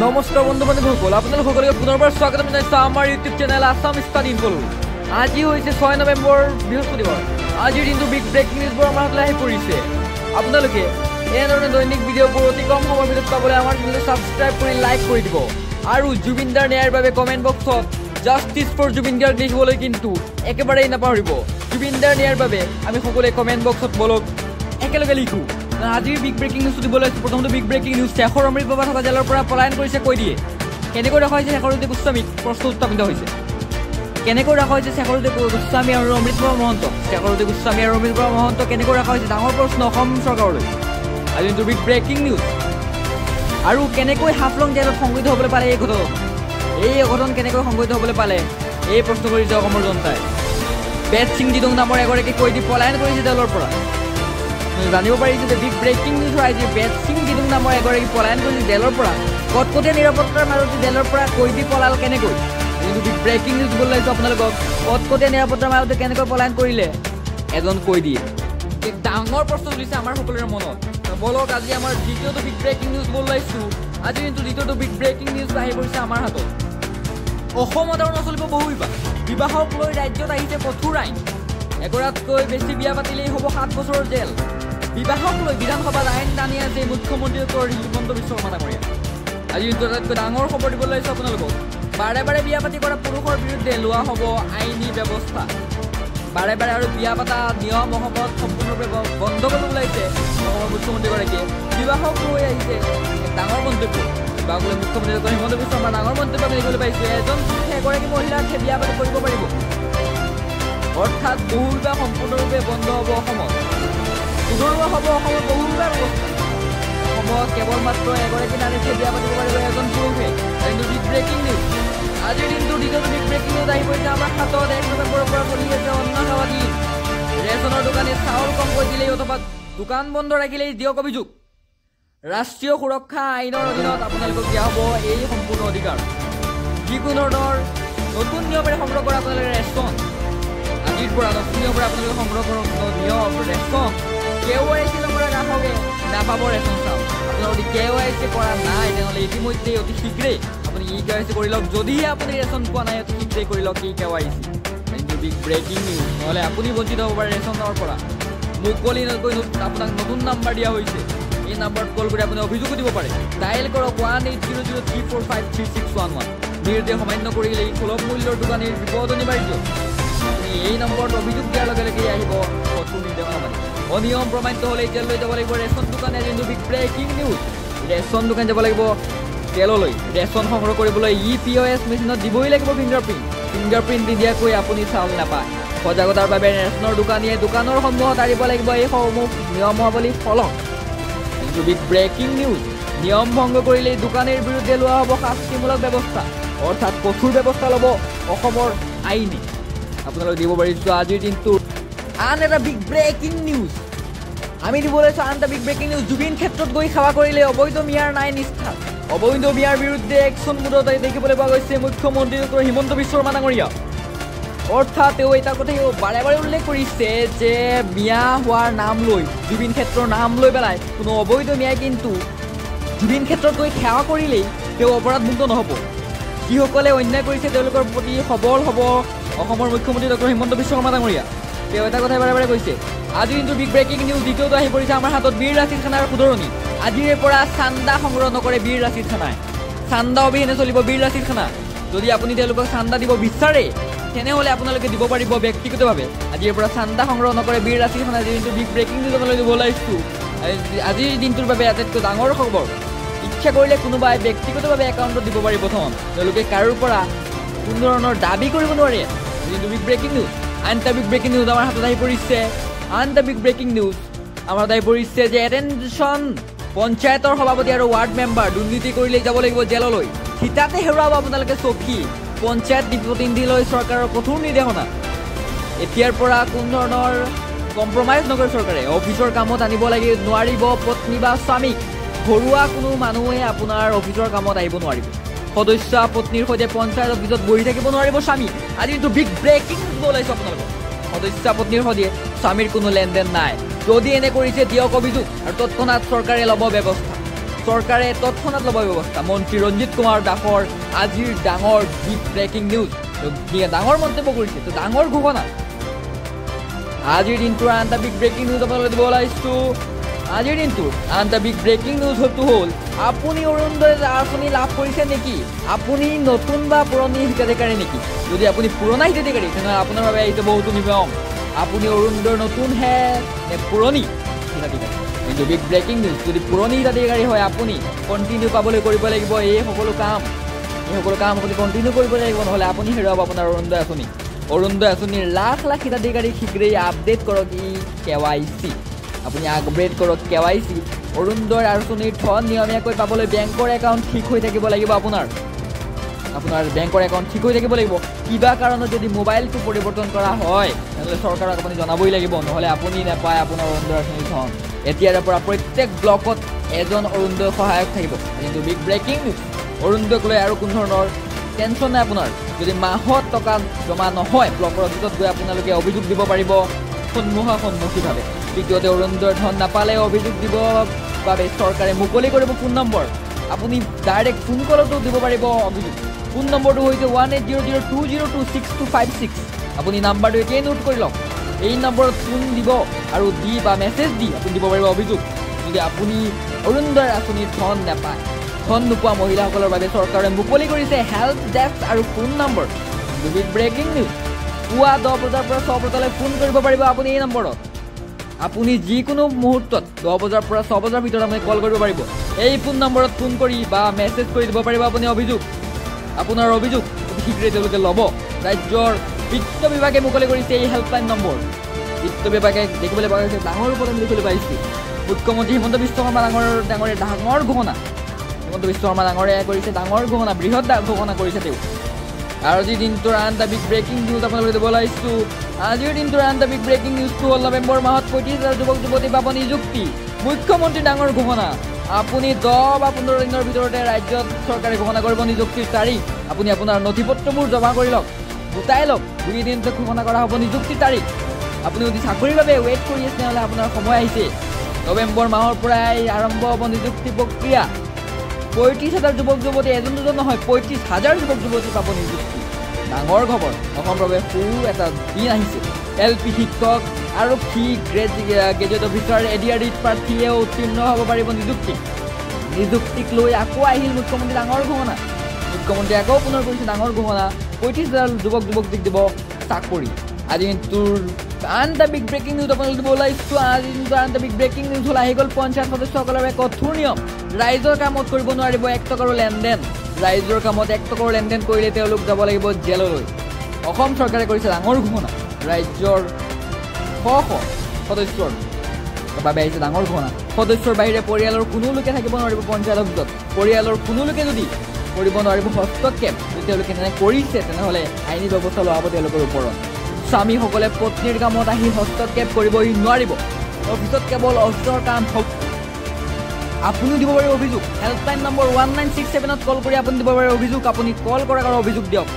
নমস্কাৰ বন্ধু বান্ধৱীসকল, আপোনালোক সকলোকে পুনৰবাৰ স্বাগতম জনাইছোঁ আমাৰ ইউটিউব চেনেল আছাম ষ্টাডি ইনফল। আজি হৈছে 6 নৱেম্বৰ বৃহস্পতিবাৰ। আজিৰ দিনটো বিগ ব্ৰেকিং নিউজবোৰ আমাৰ হাতলৈ আহি পৰিছে। আপোনালোকে এনেধৰণে দৈনিক ভিডিঅ'বোৰ অতি কম সময়ৰ ভিতৰত পাবলৈ আমাৰ চেনেলটো ছাবস্ক্ৰাইব কৰি লাইক কৰি দিব আৰু জুবিন দাৰ ন্যায়ৰ বাবে কমেণ্ট বক্সত জাষ্টিছ ফৰ জুবিন গাৰ্গ লিখিবলৈ কিন্তু একেবাৰেই নাপাহৰিব। জুবিন দাৰ ন্যায়ৰ বাবে আমি সকলোৱে কমেণ্ট বক্সত বলক একেলগে লিখো। আজিৰ বিগ ব্ৰেকিং নিউজ দিবলৈ প্ৰথমটো বিগ ব্ৰেকিং নিউজ, শেখৰ অমৃত বাবা থকা জেলৰ পৰা পলায়ন কৰিছে কৈ দিয়ে। কেনেকৈ ৰখা হৈছে শেখৰজ্যোতি গোস্বামীক? প্ৰশ্ন উত্থাপিত হৈছে। কেনেকৈ ৰখা হৈছে শেখৰজ্যোতি গোস্বামী আৰু অমৃত বাবা মহন্ত? শেখৰজ্যোতি গোস্বামী আৰু অমৃত বাবা মহন্ত কেনেকৈ ৰখা হৈছে? ডাঙৰ প্ৰশ্ন অসম চৰকাৰলৈ। আজি যোনটো বিগ ব্ৰেকিং নিউজ। আৰু কেনেকৈ হাফলং জেলত সংঘটিত হ'বলৈ পালে এই ঘটনা? এই অঘটন কেনেকৈ সংঘটিত হ'বলৈ পালে এই প্ৰশ্ন কৰিছে অসমৰ জনতাই। বেদ সিং দিদং নামৰ এগৰাকী কয়দী পলায়ন কৰিছে জেলৰ পৰা। জানিব পাৰিছো যে বিগ ব্ৰেকিং নিউজ আজি বেদ সিং দিদং নামৰ এগৰাকী পলায়ন কৰিছে জেলৰ পৰা। কটকটীয়া নিৰাপত্তাৰ মাজতে জেলৰ পৰা কয়দী পলাল কেনেকৈ? কিন্তু বিগ ব্ৰেকিং নিউজ দিব লাগিছো আপোনালোকক। কটকটীয়া নিৰাপত্তাৰ মাজতে কেনেকৈ পলায়ন কৰিলে এজন কয়দীয়ে? এক ডাঙৰ প্ৰশ্ন তুলিছে আমাৰ সকলোৰে মনত। বলক আজি আমাৰ দ্বিতীয়টো বিগ ব্ৰেকিং নিউজ দিব লাগিছো। আজি কিন্তু দ্বিতীয়টো বিগ ব্ৰেকিং নিউজ আহি পৰিছে আমাৰ হাতত। অসমত আৰু নচলিব বহু বিবাহক লৈ ৰাজ্যত আহিছে কঠোৰ আইন। এগৰাকীতকৈ বেছি বিয়া পাতিলেই হ'ব 7 বছৰৰ জেল। বিবাহক লৈ বিধানসভাত আইন টানি আছে মুখ্যমন্ত্ৰী হিমন্ত বিশ্ব শৰ্মা ডাঙৰীয়া। আজি আটাইতকৈ ডাঙৰ খবৰ দিবলৈ আহিছোঁ আপোনালোকক। বাৰে বাৰে বিয়া পাতি কৰা পুৰুষৰ বিৰুদ্ধে লোৱা হ'ব আইনী ব্যৱস্থা। বাৰে বাৰে আৰু বিয়া পতা নিয়ম অসমত সম্পূৰ্ণৰূপে বন্ধ কৰিব ওলাইছে অসমৰ মুখ্যমন্ত্ৰীগৰাকীয়ে। বিবাহক লৈ আহিছে এক ডাঙৰ মন্তব্য। বিবাহক লৈ মুখ্যমন্ত্ৰী হিমন্ত বিশ্ব শৰ্মা ডাঙৰ মন্তব্য আমি দেখিবলৈ পাইছোঁ। এজন পুৰুষে এগৰাকী মহিলাকহে বিয়া পাতি কৰিব পাৰিব, অৰ্থাৎ বহু বিবাহ সম্পূৰ্ণৰূপে বন্ধ হ'ব অসমত। সুধৰুৱা হ'ব অসমৰ বহু বিবাহ ব্যৱস্থা। অসমত কেৱল মাত্ৰ এগৰাকী নাৰীকে বিয়া পাতিব পাৰিব এজন পুৰুষে। কিন্তু বিগ ব্ৰেকিং নিউজ। আজিৰ দিনটোৰ দ্বিতীয়টো বিগ ব্ৰেকিং নিউজ আহি পৰিছে আমাৰ হাতত। 1 নৱেম্বৰৰ পৰা চলি আছে অন্ন সেৱা দিন। ৰেচনৰ দোকানে চাউল কমকৈ দিলেই অথবা দোকান বন্ধ ৰাখিলেই দিয়ক অভিযোগ। ৰাষ্ট্ৰীয় সুৰক্ষা আইনৰ অধীনত আপোনালোকক দিয়া হ'ব এই সম্পূৰ্ণ অধিকাৰ। যিকোনো ধৰণৰ নতুন নিয়মেৰে সংগ্ৰহ কৰা আপোনালোকে ৰেচন আজিৰ পৰা নতুন নিয়মেৰে আপোনালোকে সংগ্ৰহ কৰক নিয়ম ৰেচন। KYC নকৰা গ্ৰাহকে নাপাব ৰেচন চাউল। আপোনাৰ যদি KYC কৰা নাই তেনেহ'লে ইতিমধ্যে অতি শীঘ্ৰেই আপুনি KYC কৰি লওক। যদিহে আপুনি ৰেচন পোৱা নাই অতি শীঘ্ৰেই কৰি লওক KYC। কিন্তু বিগ ব্ৰেকিং নিউজ, নহ'লে আপুনি বঞ্চিত হ'ব পাৰে ৰেচনৰ পৰা। মুকলিকৈ আপোনাক নতুন নাম্বাৰ দিয়া হৈছে। এই নাম্বাৰত কল কৰি আপুনি অভিযোগো দিব পাৰে। ডায়েল কৰক 180034536611। নিৰ্দেশ অমান্য কৰিলে সুলভ মূল্যৰ দোকানীৰ বিপদ অনিবাৰ্য। আপুনি এই নম্বৰত অভিযোগ দিয়াৰ লগে লগে আহিব কঠোৰ নিৰ্দেশনা মানি। অনিয়ম প্ৰমাণিত হ'লে জেললৈ যাব লাগিব ৰেচন দোকানে। কিন্তু বিগ ব্ৰেকিং নিউজ। ৰেচন দোকান যাব লাগিব জেললৈ। ৰেচন সংগ্ৰহ কৰিবলৈ POS মেচিনত দিবই লাগিব ফিংগাৰপ্ৰিণ্ট। ফিংগাৰপ্ৰিণ্ট নিদিয়াকৈ আপুনি চাউল নাপায়। সজাগতাৰ বাবে ৰেচনৰ দোকানীয়ে দোকানৰ সন্মুখত আনিব লাগিব এইসমূহ নিয়মাৱলী ফলক। কিন্তু বিগ ব্ৰেকিং নিউজ। নিয়ম ভংগ কৰিলেই দোকানীৰ বিৰুদ্ধে লোৱা হ'ব শাস্তিমূলক ব্যৱস্থা, অৰ্থাৎ কঠোৰ ব্যৱস্থা ল'ব অসমৰ আইনে। আপোনালোকে দিব পাৰিছোঁ আজিৰ দিনটোৰ আন এটা বিগ ব্ৰেকিং নিউজ। আমি দিবলৈ আছোঁ আন এটা বিগ ব্ৰেকিং নিউজ। জুবিন ক্ষেত্ৰত গৈ সেৱা কৰিলে অবৈধ মিয়াৰ নাই নিষ্ঠা। অবৈধ মিয়াৰ বিৰুদ্ধে একশ্যন মুডত দেখিবলৈ পোৱা গৈছে মুখ্যমন্ত্ৰী হিমন্ত বিশ্ব শৰ্মা ডাঙৰীয়া। অৰ্থাৎ তেওঁ এটা কথাই বাৰে বাৰে উল্লেখ কৰিছে যে মিয়া হোৱাৰ নাম লৈ, জুবিন ক্ষেত্ৰৰ নাম লৈ পেলাই কোনো অবৈধ মিয়াই কিন্তু জুবিন ক্ষেত্ৰত গৈ সেৱা কৰিলেই তেওঁ অপৰাধমুক্ত নহ'ব। যিসকলে অন্যায় কৰিছে তেওঁলোকৰ প্ৰতি সবল হ'ব অসমৰ মুখ্যমন্ত্ৰী হিমন্ত বিশ্ব শৰ্মা ডাঙৰীয়া। তেওঁ এটা কথাই বাৰে বাৰে কৈছে। আজি কিন্তু বিগ ব্ৰেকিং নিউজ দ্বিতীয়টো আহি পৰিছে আমাৰ হাতত। বীৰ লাচিত খানাৰ শুধৰণি। আজিৰে পৰা চান্দা সংগ্ৰহ নকৰে বীৰ লাচিত খানাই। চান্দা অবিহনে চলিব বীৰ লাচিত খানা। যদি আপুনি তেওঁলোকক চান্দা দিব বিচাৰে তেনেহ'লে আপোনালোকে দিব পাৰিব ব্যক্তিগতভাৱে। আজিৰ পৰা চান্দা সংগ্ৰহ নকৰে বীৰ লাচিত খানা। আজি কিন্তু বিগ ব্ৰেকিং নিউজ আপোনালোকে দিব লাগিছোঁ। আজিৰ দিনটোৰ বাবে আটাইতকৈ ডাঙৰ খবৰ। ইচ্ছা কৰিলে কোনোবাই ব্যক্তিগতভাৱে একাউণ্টত দিব পাৰিব ধন। তেওঁলোকে কাৰোৰ পৰা কোনো ধৰণৰ দাবী কৰিব নোৱাৰে। কিন্তু বিগ ব্ৰেকিং নিউজ। আন এটা বিগ ব্ৰেকিং নিউজ আমাৰ হাতত আহি পৰিছে। আন এটা বিগ ব্ৰেকিং নিউজ আমাৰ হাতত আহি পৰিছে যে এটেনশ্যন পঞ্চায়তৰ সভাপতি আৰু ৱাৰ্ড মেম্বাৰ দুৰ্নীতি কৰিলেই যাব লাগিব জেললৈ। থিতাতে হেৰুৱাব আপোনালোকে চকী। পঞ্চায়ত প্ৰতিনিধিলৈ চৰকাৰৰ কঠোৰ নিৰ্দেশনা। এতিয়াৰ পৰা কোনো ধৰণৰ কম্প্ৰমাইজ নকৰে চৰকাৰে। অফিচৰ কামত আনিব নোৱাৰিব পত্নী বা স্বামীক। ঘৰুৱা কোনো মানুহে আপোনাৰ অফিচৰ কামত আহিব নোৱাৰিব। সদস্য পত্নীৰ সৈতে পঞ্চায়ত অফিচত বহি থাকিব নোৱাৰিব স্বামী। আজি কিন্তু বিগ ব্ৰেকিং নিউজ ওলাইছে আপোনালোকক। সদস্য পত্নীৰ সৈতে স্বামীৰ কোনো লেনদেন নাই। যদি এনে কৰিছে দিয়ক অভিযোগ আৰু তৎক্ষণাৎ চৰকাৰে ল'ব ব্যৱস্থা। চৰকাৰে তৎক্ষণাত ল'ব ব্যৱস্থা। মন্ত্ৰী ৰঞ্জিত কুমাৰ দাসৰ আজিৰ ডাঙৰ বিগ ব্ৰেকিং নিউজ, ডাঙৰ মন্তব্য কৰিছে, তো ডাঙৰ ঘোষণা। আজিৰ দিনটোৰ আন এটা বিগ ব্ৰেকিং নিউজ আপোনালোকে দিব ওলাইছোঁ। আজিৰ দিনটোৰ আন এটা বিগ ব্ৰেকিং নিউজ হ'ল আপুনি অৰুণোদয় আঁচনি লাভ কৰিছে নেকি? আপুনি নতুন বা পুৰণি হিতাধিকাৰী নেকি? যদি আপুনি পুৰণা হিতাধিকাৰী তেনেহ'লে আপোনাৰ বাবে আহিছে বহুতো নিয়ম। আপুনি অৰুণোদয়ৰ নতুনহে নে পুৰণি হিতাধিকাৰী? কিন্তু বিগ ব্ৰেকিং নিউজ, যদি পুৰণি হিতাধিকাৰী হয় আপুনি কণ্টিনিউ পাবলৈ কৰিব লাগিব এই সকলো কাম আপুনি কণ্টিনিউ কৰিব লাগিব, নহ'লে আপুনি হেৰুৱাব আপোনাৰ অৰুণোদয় আঁচনি। অৰুণোদয় আঁচনিৰ লাখ লাখ হিতাধিকাৰী শীঘ্ৰেই আপডেট কৰক KYC। আপুনি আপডেট কৰক KYC। অৰুণোদয় আঁচনিৰ ধন নিয়মীয়াকৈ পাবলৈ বেংকৰ একাউণ্ট ঠিক হৈ থাকিব লাগিব। আপোনাৰ বেংকৰ একাউণ্ট ঠিক হৈ থাকিব লাগিব। কিবা কাৰণত যদি মোবাইলটো পৰিৱৰ্তন কৰা হয় তেনেহ'লে চৰকাৰক আপুনি জনাবই লাগিব, নহ'লে আপুনি নাপায় আপোনাৰ অৰুণোদয় আঁচনিৰ ধন। এতিয়াৰে পৰা প্ৰত্যেক ব্লকত এজন অৰুণোদয় সহায়ক থাকিব। কিন্তু বিগ ব্ৰেকিং নিউজ, অৰুণোদয়ক লৈ আৰু কোনো ধৰণৰ টেনশ্যন নাই আপোনাৰ। যদি মাহত টকা জমা নহয় ব্লকৰ অফিচত গৈ আপোনালোকে অভিযোগ দিব পাৰিব সন্মুখীভাৱে। দ্বিতীয়তে অৰুণোদয়ৰ ধন নাপালে অভিযোগ দিব বাবে চৰকাৰে মুকলি কৰিব ফোন নম্বৰ। আপুনি ডাইৰেক্ট ফোন কলতো দিব পাৰিব অভিযোগ। ফোন নম্বৰটো হৈছে 1800202626। আপুনি নাম্বাৰটো এতিয়াই নোট কৰি লওক। এই নম্বৰত ফোন দিব আৰু বা মেছেজ দি আপুনি দিব পাৰিব অভিযোগ যদি আপুনি অৰুণোদয় আঁচনিৰ ধন নাপায়। ধন নোপোৱা মহিলাসকলৰ বাবে চৰকাৰে মুকলি কৰিছে হেল্প ডেস্ক আৰু phone number. Big breaking news, পুৱা 10 বজাৰ পৰা 6 বজালৈ ফোন কৰিব পাৰিব আপুনি এই নম্বৰত। আপুনি যিকোনো মুহূৰ্তত 10 বজাৰ পৰা 6 বজাৰ ভিতৰত আপুনি কল কৰিব পাৰিব। এই ফোন নম্বৰত ফোন কৰি বা মেছেজ কৰি দিব পাৰিব আপুনি অভিযোগ। আপোনাৰ অভিযোগ শীঘ্ৰেই তেওঁলোকে ল'ব। ৰাজ্যৰ বিত্ত বিভাগে মুকলি কৰিছে এই হেল্পলাইন নম্বৰ। বিত্ত বিভাগে দেখিবলৈ পোৱা গৈছে ডাঙৰ উপলব্ধি দেখিবলৈ পাইছে। মুখ্যমন্ত্ৰী হিমন্ত বিশ্ব শৰ্মা ডাঙৰে ডাঙৰ ঘোষণা। হিমন্ত বিশ্ব শৰ্মা ডাঙৰে কৰিছে ডাঙৰ ঘোষণা, বৃহৎ ঘোষণা কৰিছে তেওঁ। আৰু আজিৰ দিনটোৰ আন এটা বিগ ব্ৰেকিং নিউজ আপোনালোকে দিব ওলাইছোঁ। আজিৰ দিনটোৰ আন এটা বিগ ব্ৰেকিং নিউজটো হ'ল নৱেম্বৰ মাহত 35,000 যুৱক যুৱতী পাব নিযুক্তি। মুখ্যমন্ত্ৰীৰ ডাঙৰ ঘোষণা। আপুনি 10 বা 15 দিনৰ ভিতৰতে ৰাজ্যত চৰকাৰে ঘোষণা কৰিব নিযুক্তিৰ তাৰিখ। আপুনি আপোনাৰ নথি পত্ৰবোৰ জমা কৰি লওক, গোটাই লওক। 2 দিনতে ঘোষণা কৰা হ'ব নিযুক্তিৰ তাৰিখ। আপুনি যদি চাকৰিৰ বাবে ৱেইট কৰি আছে তেনেহ'লে আপোনাৰ সময় আহিছে। নৱেম্বৰ মাহৰ পৰাই আৰম্ভ হ'ব নিযুক্তি প্ৰক্ৰিয়া। 35,000 যুৱক যুৱতী, এজন দুজন নহয় 35,000 যুৱক যুৱতী পাব নিযুক্তি। ডাঙৰ খবৰ, অসমৰ বাবে সৰু এটা দিন আহিছে। LP শিক্ষক, আৰক্ষী, গ্ৰেজুৱেট অফিচাৰ, ADREত প্ৰাৰ্থীয়েও উত্তীৰ্ণ হ'ব পাৰিব নিযুক্তিক লৈ আকৌ আহিল মুখ্যমন্ত্ৰী ডাঙৰ ঘোষণা। মুখ্যমন্ত্ৰীয়ে আকৌ পুনৰ কৰিছে ডাঙৰ ঘোষণা। 35,000 যুৱক যুৱতীক দিব চাকৰি। আজি দিনটোৰ আন এটা বিগ ব্ৰেকিং নিউজ আপোনালোকে দিব ওলাইছোঁ। আজি দিনটোৰ আন এটা বিগ ব্ৰেকিং নিউজ হ'ল আহি গ'ল পঞ্চায়ত সদস্যসকলৰ বাবে কঠোৰ নিয়ম। ৰাইজৰ কামত কৰিব নোৱাৰিব 1 টকাৰো লেনদেন। ৰাইজৰ কামত 1 টকাৰো লেনদেন কৰিলে তেওঁলোক যাব লাগিব জেললৈ। অসম চৰকাৰে কৰিছে ডাঙৰ ঘোষণা। ৰাজ্যৰ শ সদস্যৰ বাবে আহিছে ডাঙৰ ঘোষণা। সদস্যৰ বাহিৰে পৰিয়ালৰ কোনো লোকে থাকিব নোৱাৰিব পঞ্চায়ত অফিচত। পৰিয়ালৰ কোনো লোকে যদি কৰিব নোৱাৰিব হস্তক্ষেপ, যদি তেওঁলোকে তেনে কৰিছে তেনেহ'লে আইনী ব্যৱস্থা লোৱা হ'ব তেওঁলোকৰ ওপৰত। স্বামীসকলে পত্নীৰ কামত আহি হস্তক্ষেপ কৰিবহি নোৱাৰিব। অফিচত কেৱল অফিচৰ কাম হওক। আপুনিও দিব পাৰিব অভিযোগ। হেল্পলাইন নম্বৰ 1967ত কল কৰি আপুনি দিব পাৰিব অভিযোগ। আপুনি কল কৰাৰ অভিযোগ দিয়ক।